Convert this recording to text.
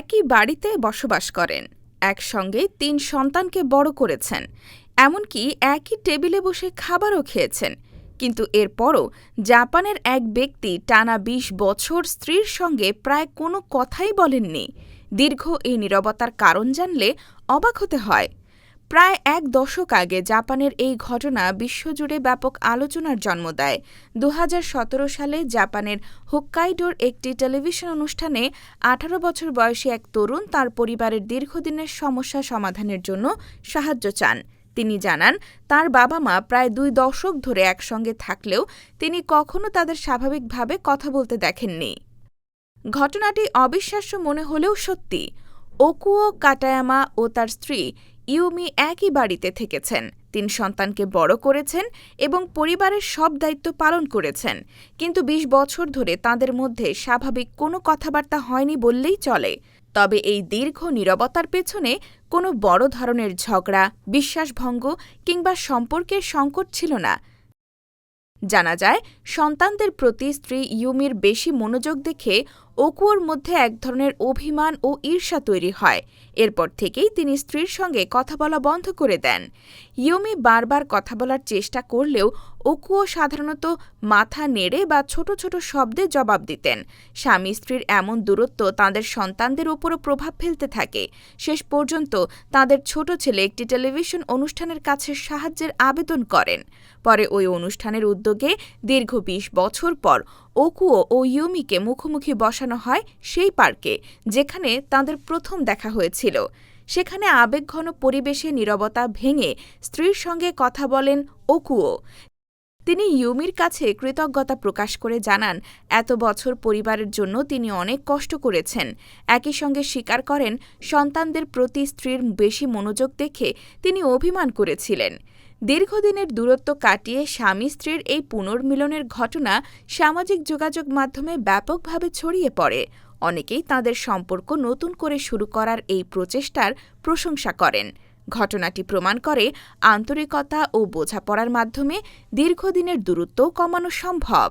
একই বাড়িতে বসবাস করেন, একসঙ্গে ৩ সন্তানকে বড় করেছেন, এমনকি একই টেবিলে বসে খাবারও খেয়েছেন। কিন্তু এরপরও জাপানের এক ব্যক্তি টানা ২০ বছর স্ত্রীর সঙ্গে প্রায় কোনো কথাই বলেননি। দীর্ঘ এই নীরবতার কারণ জানলে অবাক হতে হয়। প্রায় ১ দশক আগে জাপানের এই ঘটনা বিশ্বজুড়ে ব্যাপক আলোচনার জন্ম দেয়। ২০১৭ সালে জাপানের হোক্কাইডোর একটি টেলিভিশন অনুষ্ঠানে ১৮ বছর বয়সী এক তরুণ তার পরিবারের দীর্ঘদিনের সমস্যা সমাধানের জন্য সাহায্য চান। তিনি জানান, তার বাবা-মা প্রায় ২ দশক ধরে একসঙ্গে থাকলেও তিনি কখনো তাদের স্বাভাবিকভাবে কথা বলতে দেখেননি। ঘটনাটি অবিশ্বাস্য মনে হলেও সত্যি। ওকুও কাটায়ামা ও তার স্ত্রী ইউমি একই বাড়িতে থেকেছেন, ৩ সন্তানকে বড় করেছেন এবং পরিবারের সব দায়িত্ব পালন করেছেন। কিন্তু ২০ বছর ধরে তাঁদের মধ্যে স্বাভাবিক কোনো কথাবার্তা হয়নি বললেই চলে। তবে এই দীর্ঘ নীরবতার পেছনে কোনো বড় ধরনের ঝগড়া, বিশ্বাসভঙ্গ কিংবা সম্পর্কের সংকট ছিল না। জানা যায়, সন্তানদের প্রতি স্ত্রী ইউমির বেশি মনোযোগ দেখে ওকুয়োর মধ্যে এক ধরনের অভিমান ও ঈর্ষা তৈরি হয়। এরপর থেকেই তিনি স্ত্রীর সঙ্গে কথা বলা বন্ধ করে দেন। ইউমি বারবার কথা বলার চেষ্টা করলেও ওকুয়ো সাধারণত মাথা নেড়ে বা ছোট ছোট শব্দে জবাব দিতেন। স্বামী স্ত্রীর এমন দূরত্ব তাঁদের সন্তানদের উপরও প্রভাব ফেলতে থাকে। শেষ পর্যন্ত তাঁদের ছোট ছেলে একটি টেলিভিশন অনুষ্ঠানের কাছে সাহায্যের আবেদন করেন। পরে ওই অনুষ্ঠানের উদ্যোগে দীর্ঘ ২০ বছর পর ওকুয়ো ও ইউমিকে মুখোমুখি বসানো হয় সেই পার্কে, যেখানে তাঁদের প্রথম দেখা হয়েছিল। সেখানে আবেগঘন পরিবেশে নীরবতা ভেঙে স্ত্রীর সঙ্গে কথা বলেন ওকুয়ো। তিনি ইউমির কাছে কৃতজ্ঞতা প্রকাশ করে জানান, এত বছর পরিবারের জন্য তিনি অনেক কষ্ট করেছেন। একই সঙ্গে স্বীকার করেন, সন্তানদের প্রতি স্ত্রীর বেশি মনোযোগ দেখে তিনি অভিমান করেছিলেন। দীর্ঘদিনের দূরত্ব কাটিয়ে স্বামী স্ত্রীর এই পুনর্মিলনের ঘটনা সামাজিক যোগাযোগ মাধ্যমে ব্যাপকভাবে ছড়িয়ে পড়ে। অনেকেই তাঁদের সম্পর্ক নতুন করে শুরু করার এই প্রচেষ্টার প্রশংসা করেন। ঘটনাটি প্রমাণ করে, আন্তরিকতা ও বোঝাপড়ার মাধ্যমে দীর্ঘদিনের দূরত্বও কমানো সম্ভব।